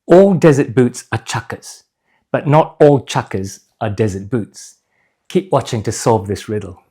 All desert boots are chuckers, but not all chuckers are desert boots. Keep watching to solve this riddle.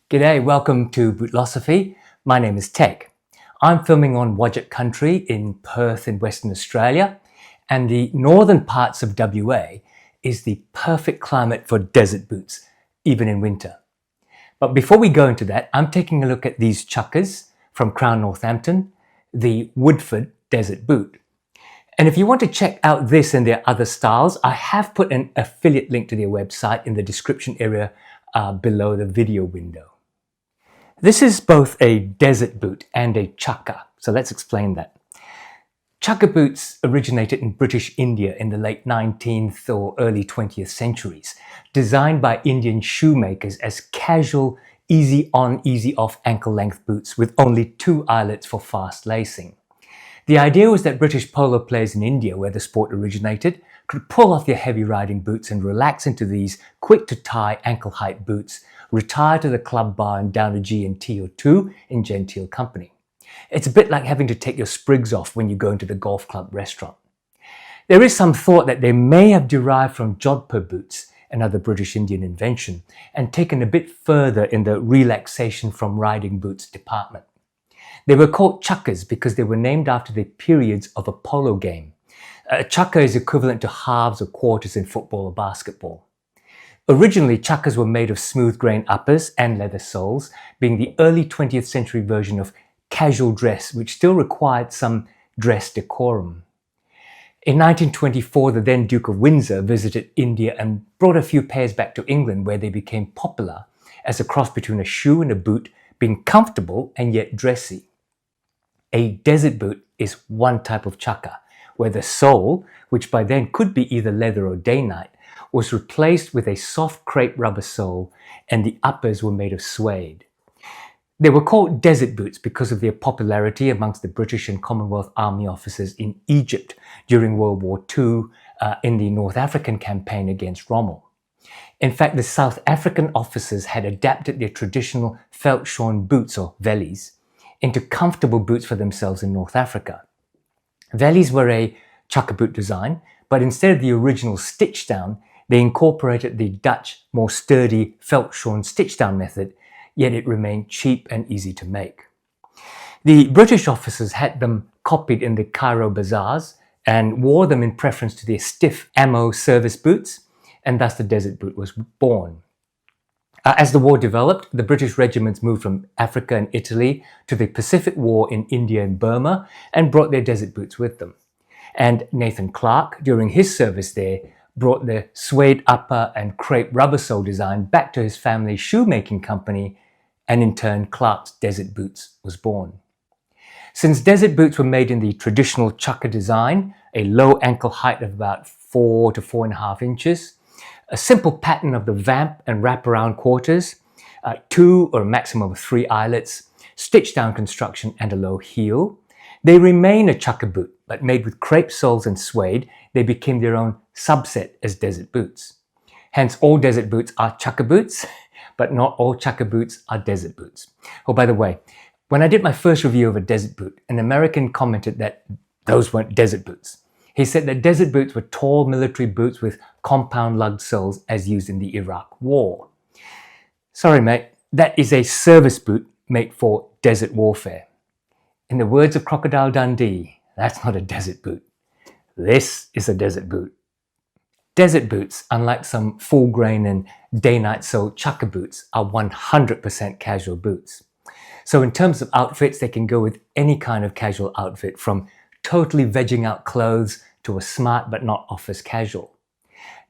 G'day, welcome to Bootlosophy. My name is Tech. I'm filming on Wajak country in Perth in Western Australia, and the northern parts of WA is the perfect climate for desert boots, even in winter. But before we go into that, I'm taking a look at these chuckers from Crown Northampton, the Woodford desert boot. And if you want to check out this and their other styles, I have put an affiliate link to their website in the description area below the video window. This is both a desert boot and a chucker, so let's explain that. Chucker boots originated in British India in the late 19th or early 20th centuries, designed by Indian shoemakers as casual, easy on, easy off ankle-length boots with only 2 eyelets for fast lacing. The idea was that British polo players in India, where the sport originated, could pull off their heavy riding boots and relax into these quick-to-tie ankle-height boots, retire to the club bar and down a G&T or 2 in genteel company. It's a bit like having to take your sprigs off when you go into the golf club restaurant. There is some thought that they may have derived from Jodhpur boots, another British Indian invention, and taken a bit further in the relaxation from riding boots department. They were called chuckers because they were named after the periods of a polo game. A chucker is equivalent to halves or quarters in football or basketball. Originally, chuckers were made of smooth grain uppers and leather soles, being the early 20th century version of casual dress, which still required some dress decorum. In 1924, the then Duke of Windsor visited India and brought a few pairs back to England, where they became popular as a cross between a shoe and a boot, being comfortable and yet dressy. A desert boot is one type of chucker, where the sole, which by then could be either leather or day-night, was replaced with a soft crepe rubber sole, and the uppers were made of suede. They were called desert boots because of their popularity amongst the British and Commonwealth Army officers in Egypt during World War II in the North African campaign against Rommel. In fact, the South African officers had adapted their traditional felt-shorn boots, or vellies, into comfortable boots for themselves in North Africa. Vellies were a chucker boot design, but instead of the original stitch down, they incorporated the Dutch, more sturdy felt-shorn stitch down method, yet it remained cheap and easy to make. The British officers had them copied in the Cairo bazaars and wore them in preference to their stiff ammo service boots, and thus the desert boot was born. As the war developed, the British regiments moved from Africa and Italy to the Pacific War in India and Burma and brought their desert boots with them. And Nathan Clark, during his service there, brought the suede upper and crepe rubber sole design back to his family's shoemaking company, and in turn Clark's desert boots was born. Since desert boots were made in the traditional chucker design, a low ankle height of about 4 to 4.5 inches, a simple pattern of the vamp and wraparound quarters, 2 or a maximum of 3 eyelets, stitch down construction and a low heel, they remain a chucker boot, but made with crepe soles and suede, they became their own subset as desert boots. Hence, all desert boots are chucker boots, but not all chucker boots are desert boots. Oh, by the way, when I did my first review of a desert boot, an American commented that those weren't desert boots. He said that desert boots were tall military boots with compound lug soles as used in the Iraq War. Sorry, mate, that is a service boot made for desert warfare. In the words of Crocodile Dundee, that's not a desert boot. This is a desert boot. Desert boots, unlike some full grain and day-night sole chucker boots, are 100% casual boots. So in terms of outfits, they can go with any kind of casual outfit, from totally vegging out clothes to a smart but not office casual.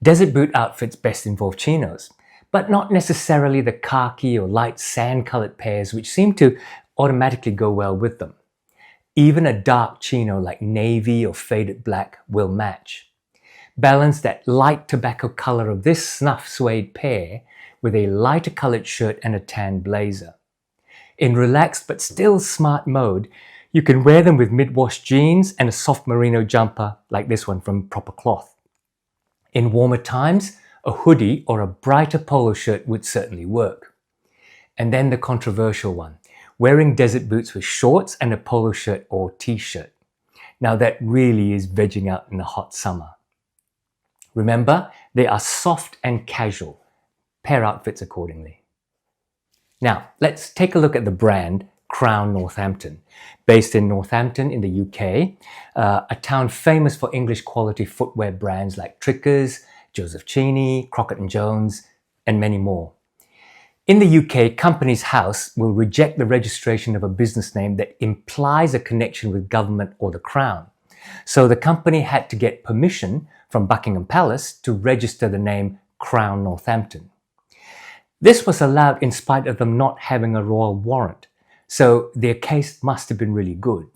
Desert boot outfits best involve chinos, but not necessarily the khaki or light sand-colored pairs which seem to automatically go well with them. Even a dark chino like navy or faded black will match. Balance that light tobacco color of this snuff suede pair with a lighter colored shirt and a tan blazer. In relaxed but still smart mode, you can wear them with mid-wash jeans and a soft merino jumper like this one from Proper Cloth. In warmer times, a hoodie or a brighter polo shirt would certainly work. And then the controversial one, wearing desert boots with shorts and a polo shirt or t-shirt. Now that really is vegging out in the hot summer. Remember, they are soft and casual. Pair outfits accordingly. Now, let's take a look at the brand Crown Northampton, based in Northampton in the UK, a town famous for English quality footwear brands like Trickers, Joseph Cheney, Crockett & Jones, and many more. In the UK, Companies House will reject the registration of a business name that implies a connection with government or the Crown. So the company had to get permission from Buckingham Palace to register the name Crown Northampton. This was allowed in spite of them not having a royal warrant, so their case must have been really good.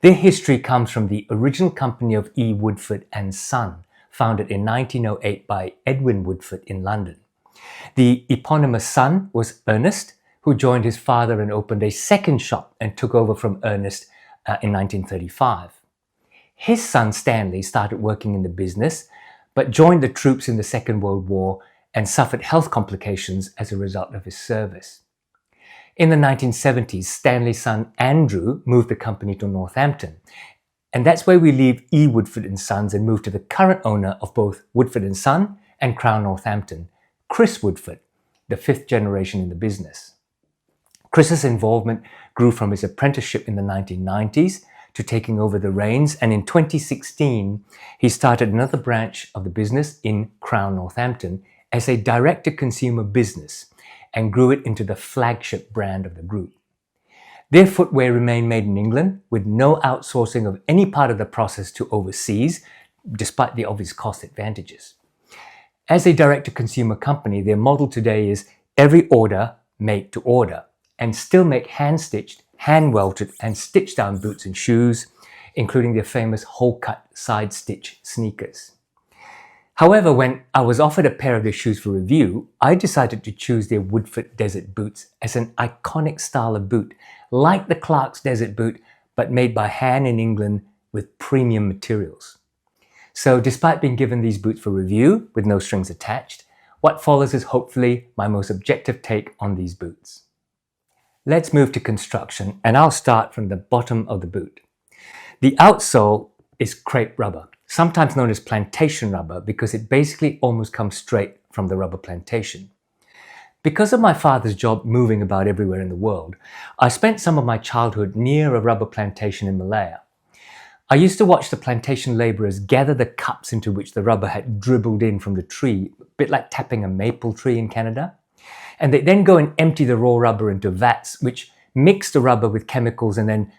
Their history comes from the original company of E. Woodford and Son, founded in 1908 by Edwin Woodford in London. The eponymous son was Ernest, who joined his father and opened a second shop and took over from Ernest in 1935. His son Stanley started working in the business, but joined the troops in the Second World War and suffered health complications as a result of his service. In the 1970s, Stanley's son Andrew moved the company to Northampton, and that's where we leave E. Woodford and Sons and move to the current owner of both Woodford and Son and Crown Northampton, Chris Woodford, the fifth generation in the business. Chris's involvement grew from his apprenticeship in the 1990s to taking over the reins, and in 2016 he started another branch of the business in Crown Northampton as a direct-to-consumer business and grew it into the flagship brand of the group. Their footwear remained made in England with no outsourcing of any part of the process to overseas, despite the obvious cost advantages. As a direct-to-consumer company, their model today is every order made to order, and still make hand-stitched, hand-welted and stitched-down boots and shoes, including their famous hole-cut side-stitch sneakers. However, when I was offered a pair of their shoes for review, I decided to choose their Woodford Desert boots as an iconic style of boot, like the Clark's Desert boot, but made by hand in England with premium materials. So despite being given these boots for review with no strings attached, what follows is hopefully my most objective take on these boots. Let's move to construction, and I'll start from the bottom of the boot. The outsole is crepe rubber, sometimes known as plantation rubber because it basically almost comes straight from the rubber plantation. Because of my father's job moving about everywhere in the world, I spent some of my childhood near a rubber plantation in Malaya. I used to watch the plantation labourers gather the cups into which the rubber had dribbled in from the tree, a bit like tapping a maple tree in Canada. And they then go and empty the raw rubber into vats, which mix the rubber with chemicals and then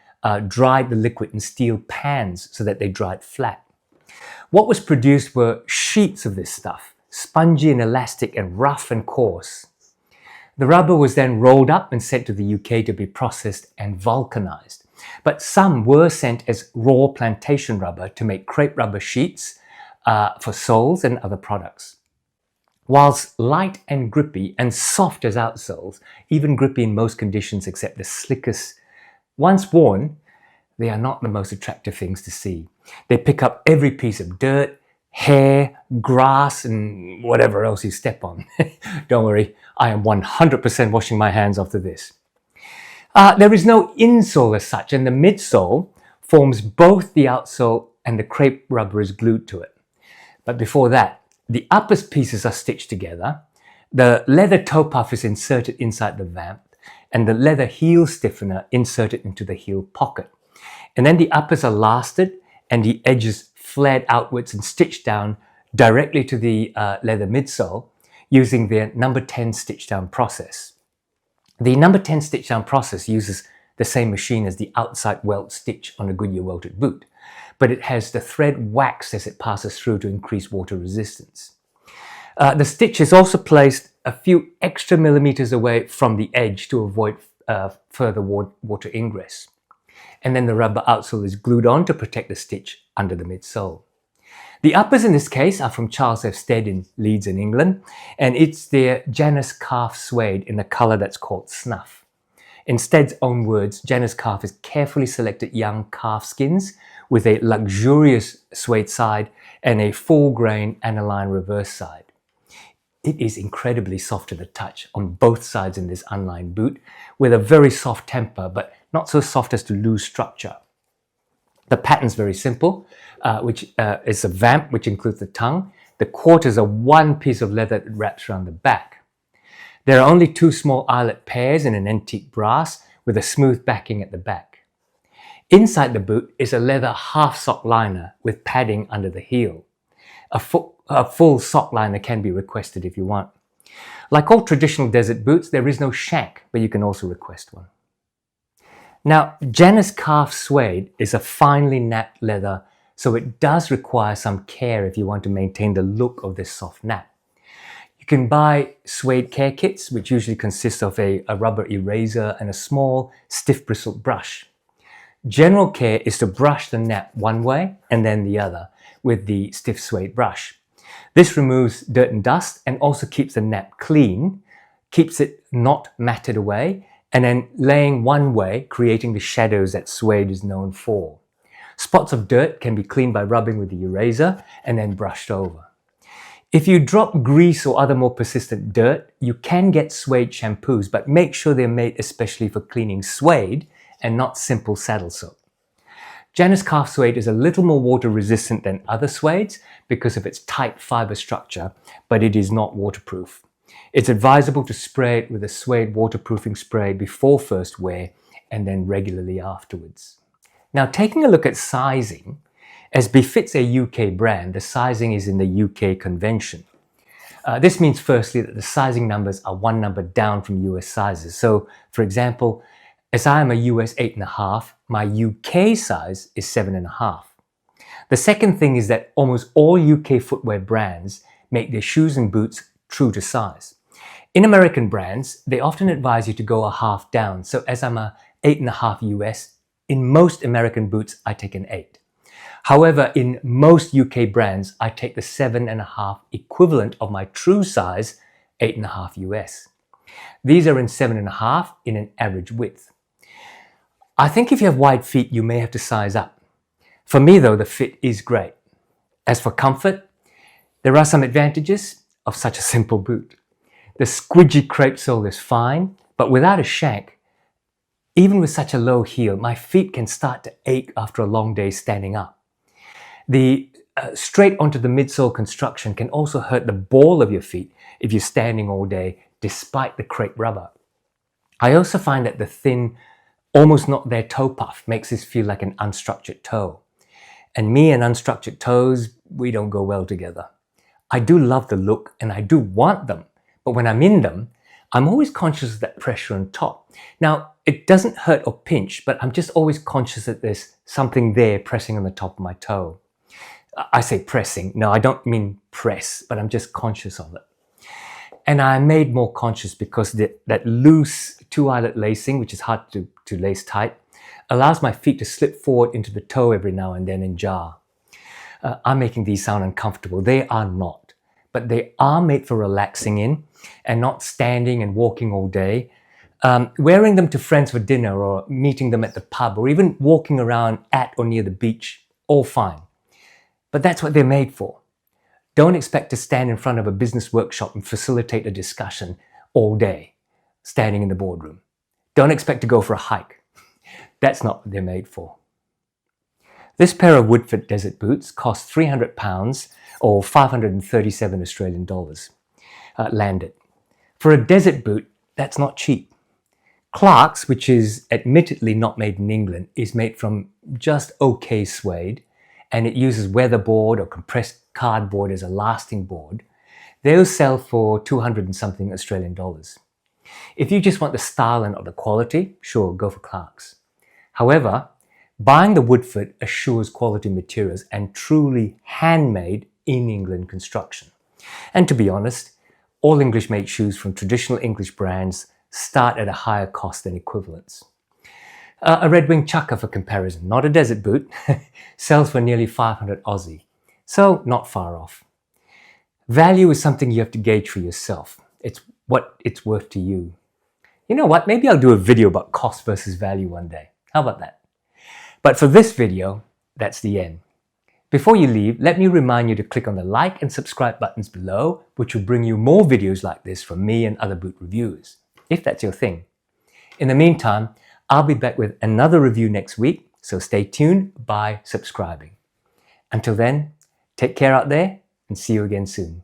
dried the liquid in steel pans so that they dried flat. What was produced were sheets of this stuff, spongy and elastic and rough and coarse. The rubber was then rolled up and sent to the UK to be processed and vulcanized. But some were sent as raw plantation rubber to make crepe rubber sheets for soles and other products. Whilst light and grippy and soft as outsoles, even grippy in most conditions except the slickest, once worn, they are not the most attractive things to see. They pick up every piece of dirt, hair, grass, and whatever else you step on. Don't worry, I am 100% washing my hands after this. There is no insole as such, and the midsole forms both the outsole and the crepe rubber is glued to it. But before that, the upper pieces are stitched together, the leather toe puff is inserted inside the vamp, and the leather heel stiffener inserted into the heel pocket. And then the uppers are lasted and the edges flared outwards and stitched down directly to the leather midsole using their number 10 stitch down process. The number 10 stitch down process uses the same machine as the outside welt stitch on a Goodyear welted boot, but it has the thread waxed as it passes through to increase water resistance. The stitch is also placed a few extra millimeters away from the edge to avoid further water ingress. And then the rubber outsole is glued on to protect the stitch under the midsole. The uppers in this case are from Charles F. Stead in Leeds in England, and it's their Janus calf suede in the colour that's called Snuff. In Stead's own words, Janus calf is carefully selected young calf skins with a luxurious suede side and a full grain aniline reverse side. It is incredibly soft to the touch on both sides in this unlined boot, with a very soft temper, but not so soft as to lose structure. The pattern's very simple, which is a vamp, which includes the tongue. The quarters are one piece of leather that wraps around the back. There are only two small eyelet pairs in an antique brass with a smooth backing at the back. Inside the boot is a leather half sock liner with padding under the heel. A full sock liner can be requested if you want. Like all traditional desert boots, there is no shank, but you can also request one. Now, Janus calf suede is a finely napped leather, so it does require some care if you want to maintain the look of this soft nap. You can buy suede care kits, which usually consist of a rubber eraser and a small, stiff bristled brush. General care is to brush the nap one way and then the other with the stiff suede brush. This removes dirt and dust and also keeps the nap clean, keeps it not matted away, and then laying one way, creating the shadows that suede is known for. Spots of dirt can be cleaned by rubbing with the eraser and then brushed over. If you drop grease or other more persistent dirt, you can get suede shampoos, but make sure they're made especially for cleaning suede and not simple saddle soap. Janus calf suede is a little more water resistant than other suedes because of its tight fiber structure, but it is not waterproof. It's advisable to spray it with a suede waterproofing spray before first wear and then regularly afterwards. Now, taking a look at sizing, as befits a UK brand, the sizing is in the UK convention. This means firstly that the sizing numbers are one number down from US sizes. So, for example, as I am a US 8.5, my UK size is 7.5. The second thing is that almost all UK footwear brands make their shoes and boots true to size. In American brands, they often advise you to go a half down. So as I'm a 8.5 US, in most American boots, I take an 8. However, in most UK brands, I take the 7.5 equivalent of my true size, 8.5 US. These are in 7.5 in an average width. I think if you have wide feet, you may have to size up. For me though, the fit is great. As for comfort, there are some advantages of such a simple boot. The squidgy crepe sole is fine, but without a shank, even with such a low heel, my feet can start to ache after a long day standing up. The straight onto the midsole construction can also hurt the ball of your feet if you're standing all day, despite the crepe rubber. I also find that the thin, almost not there toe puff makes this feel like an unstructured toe. And me and unstructured toes, we don't go well together. I do love the look and I do want them, but when I'm in them, I'm always conscious of that pressure on top. Now, it doesn't hurt or pinch, but I'm just always conscious that there's something there pressing on the top of my toe. I say pressing. No, I don't mean press, but I'm just conscious of it. And I'm made more conscious because that loose two-eyelet lacing, which is hard to lace tight, allows my feet to slip forward into the toe every now and then and jar. I'm making these sound uncomfortable. They are not, but they are made for relaxing in and not standing and walking all day. Wearing them to friends for dinner or meeting them at the pub or even walking around at or near the beach, all fine. But that's what they're made for. Don't expect to stand in front of a business workshop and facilitate a discussion all day, standing in the boardroom. Don't expect to go for a hike. That's not what they're made for. This pair of Woodford desert boots cost £300 or 537 Australian dollars landed. For a desert boot, that's not cheap. Clark's, which is admittedly not made in England, is made from just okay suede, and it uses weatherboard or compressed cardboard as a lasting board. They'll sell for 200 and something Australian dollars. If you just want the style and not the quality, sure, go for Clark's. However, buying the Woodford assures quality materials and truly handmade in England construction. And to be honest, all English-made shoes from traditional English brands start at a higher cost than equivalents. A Red Wing Chukka, for comparison, not a desert boot, sells for nearly 500 Aussie, so not far off. Value is something you have to gauge for yourself. It's what it's worth to you. You know what, maybe I'll do a video about cost versus value one day. How about that? But for this video, that's the end. Before you leave, let me remind you to click on the like and subscribe buttons below, which will bring you more videos like this from me and other boot reviewers, if that's your thing. In the meantime, I'll be back with another review next week, so stay tuned by subscribing. Until then, take care out there and see you again soon.